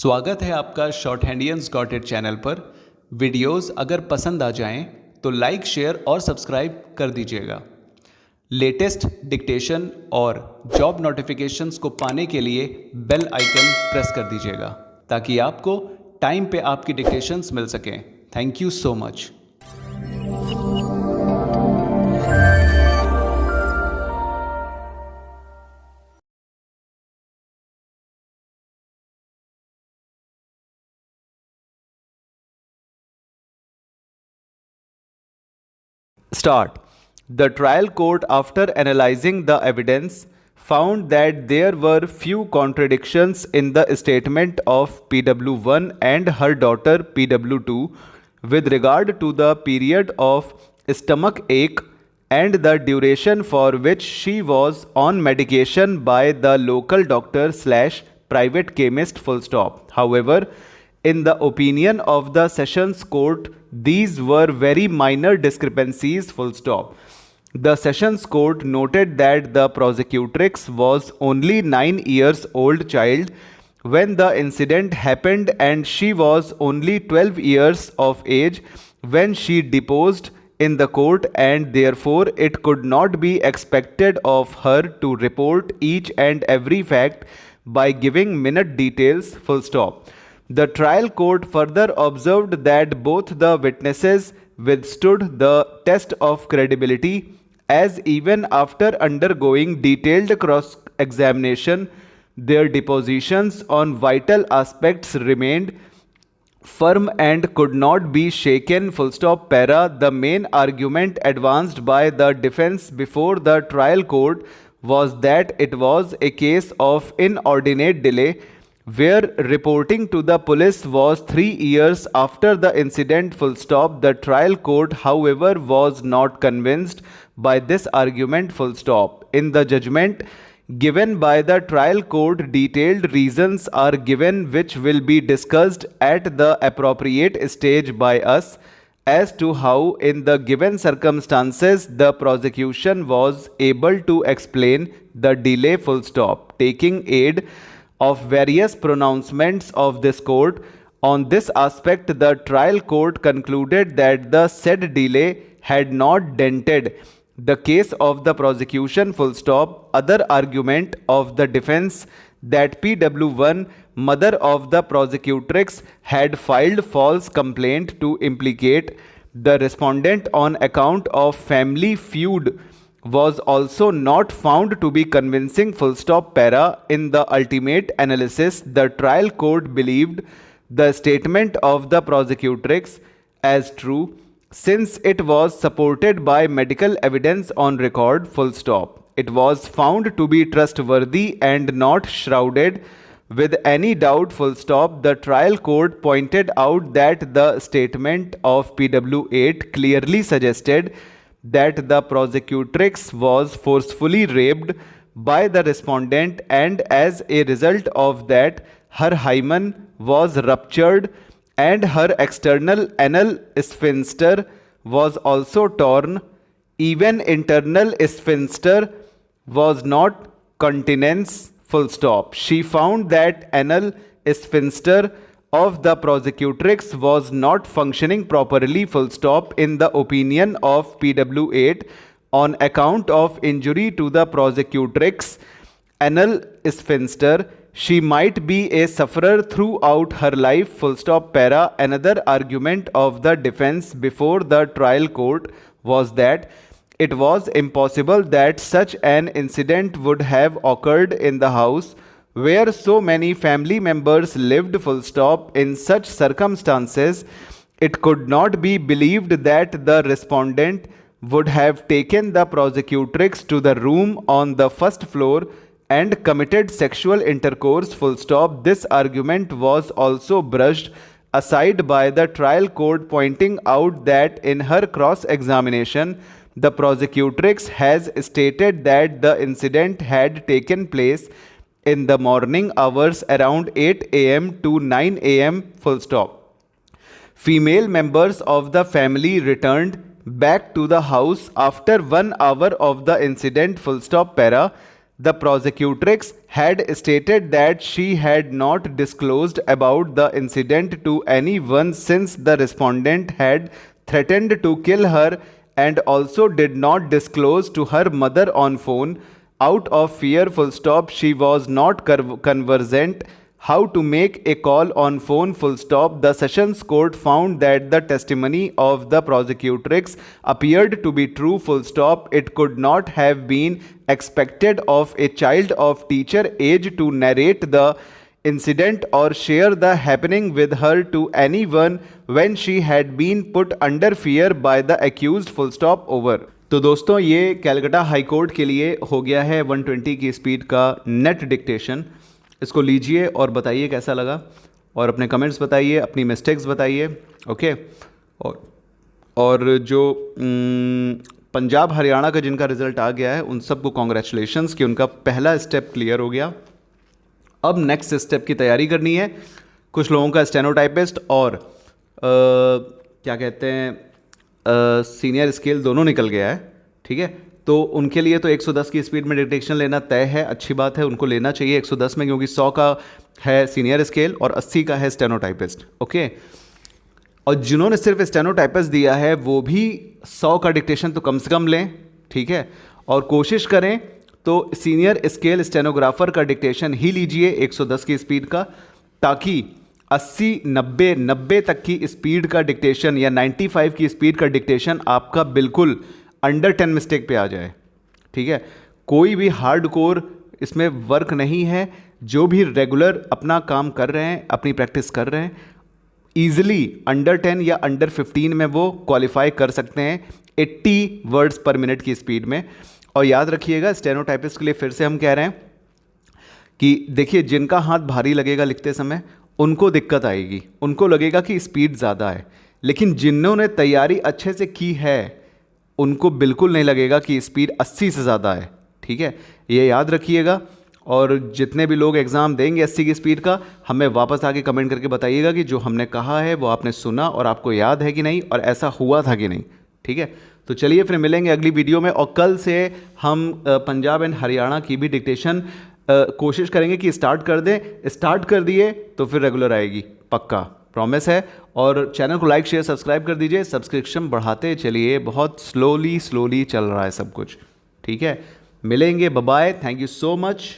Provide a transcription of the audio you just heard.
स्वागत है आपका शॉर्टहैंडियंस डॉट इट चैनल पर। वीडियोस अगर पसंद आ जाएं तो लाइक, शेयर और सब्सक्राइब कर दीजिएगा। लेटेस्ट डिक्टेशन और जॉब नोटिफिकेशंस को पाने के लिए बेल आइकन प्रेस कर दीजिएगा ताकि आपको टाइम पे आपकी डिक्टेशंस मिल सकें। Thank you so much. Start. The trial court, after analyzing the evidence, found that there were few contradictions in the statement of PW1 and her daughter PW2 with regard to the period of stomach ache and the duration for which she was on medication by the local doctor / private chemist full stop. However, in the opinion of the Sessions Court, these were very minor discrepancies full stop. The Sessions Court noted that the prosecutrix was only 9 years old child when the incident happened and she was only 12 years of age when she deposed in the court, and therefore it could not be expected of her to report each and every fact by giving minute details full stop. The trial court further observed that both the witnesses withstood the test of credibility, as even after undergoing detailed cross-examination, their depositions on vital aspects remained firm and could not be shaken full stop. The main argument advanced by the defense before the trial court was that it was a case of inordinate delay, where reporting to the police was 3 years after the incident full stop. The trial court, however, was not convinced by this argument full stop. In the judgment given by the trial court, detailed reasons are given which will be discussed at the appropriate stage by us as to how, in the given circumstances, the prosecution was able to explain the delay full stop, taking aid of various pronouncements of this court. On this aspect, the trial court concluded that the said delay had not dented the case of the prosecution full stop. Other argument of the defense that PW1, mother of the prosecutrix, had filed false complaint to implicate the respondent on account of family feud was also not found to be convincing full stop. In the ultimate analysis, the trial court believed the statement of the prosecutrix as true, since it was supported by medical evidence on record full stop. It was found to be trustworthy and not shrouded with any doubt full stop. The trial court pointed out that the statement of PW8 clearly suggested that the prosecutrix was forcefully raped by the respondent, and as a result of that, her hymen was ruptured and her external anal sphincter was also torn. Even internal sphincter was not continence full stop. She found that anal sphincter of the prosecutrix was not functioning properly full stop. In the opinion of PW8, on account of injury to the prosecutrix anal sphincter, she might be a sufferer throughout her life full stop. Another argument of the defense before the trial court was that it was impossible that such an incident would have occurred in the house where so many family members lived full stop. In such circumstances, it could not be believed that the respondent would have taken the prosecutrix to the room on the first floor and committed sexual intercourse full stop. This argument was also brushed aside by the trial court, pointing out that in her cross-examination, the prosecutrix has stated that the incident had taken place in the morning hours around 8 a.m. to 9 a.m. full stop. Female members of the family returned back to the house after 1 hour of the incident full stop. The prosecutrix had stated that she had not disclosed about the incident to anyone since the respondent had threatened to kill her and also did not disclose to her mother on phone. Out of fear, full stop, she was not conversant how to make a call on phone, full stop. The Sessions Court found that the testimony of the prosecutrix appeared to be true, full stop. It could not have been expected of a child of teacher age to narrate the incident or share the happening with her to anyone when she had been put under fear by the accused, full stop, over. तो दोस्तों ये Calcutta high court के लिए हो गया है 120 की speed का नेट डिक्टेशन। इसको लीजिए और बताइए कैसा लगा, और अपने कमेंट्स बताइए, अपनी मिस्टेक्स बताइए। ओके, और जो पंजाब हरियाणा का जिनका रिजल्ट आ गया है उन सबको कॉन्ग्रेचुलेशंस कि उनका पहला स्टेप क्लियर हो गया। अब नेक्स्ट स्टेप की तैयारी करनी है। कुछ लोगों का स्टेनोटाइपिस्ट और क्या कहते हैं सीनियर स्केल दोनों निकल गया है, ठीक है। तो उनके लिए तो 110 की स्पीड में डिटेक्शन लेना तय है, अच्छी बात है, उनको लेना चाहिए 110 में, क्योंकि 100 का है सीनियर स्केल और 80 का है स्टेनोटाइपिस्ट। ओके, और जिन्होंने सिर्फ स्टेनोटाइपिस्ट दिया है वो भी 100 का डिक्टेशन तो कम से कम लें, ठीक है। और कोशिश करें तो सीनियर स्केल स्टेनोग्राफर का डिक्टेशन ही लीजिए 110 की स्पीड का, ताकि 80, 90 तक की स्पीड का डिक्टेशन या 95 की स्पीड का डिक्टेशन आपका बिल्कुल अंडर 10 मिस्टेक पे आ जाए, ठीक है। कोई भी हार्ड कोर इसमें वर्क नहीं है। जो भी रेगुलर अपना काम कर रहे हैं, अपनी प्रैक्टिस कर रहे हैं, ईजिली अंडर 10 या अंडर 15 में वो क्वालिफाई कर सकते हैं 80 वर्ड्स पर मिनट की स्पीड में। और याद रखिएगा, स्टेनोटाइपिस्ट के लिए फिर से हम कह रहे हैं कि देखिए, जिनका हाथ भारी लगेगा लिखते समय उनको दिक्कत आएगी, उनको लगेगा कि स्पीड ज़्यादा है, लेकिन जिन्होंने तैयारी अच्छे से की है उनको बिल्कुल नहीं लगेगा कि स्पीड 80 से ज़्यादा है, ठीक है। ये याद रखिएगा। और जितने भी लोग एग्ज़ाम देंगे 80 की स्पीड का, हमें वापस आके कमेंट करके बताइएगा कि जो हमने कहा है वो आपने सुना और आपको याद है कि नहीं, और ऐसा हुआ था कि नहीं, ठीक है। तो चलिए फिर मिलेंगे अगली वीडियो में, और कल से हम पंजाब एंड हरियाणा की भी डिक्टेशन कोशिश करेंगे कि स्टार्ट कर दें। स्टार्ट कर दिए तो फिर रेगुलर आएगी, पक्का, प्रॉमिस है। और चैनल को लाइक, शेयर, सब्सक्राइब कर दीजिए। सब्सक्रिप्शन बढ़ाते चलिए, बहुत स्लोली चल रहा है सब कुछ, ठीक है। मिलेंगे, bye bye, thank you so much.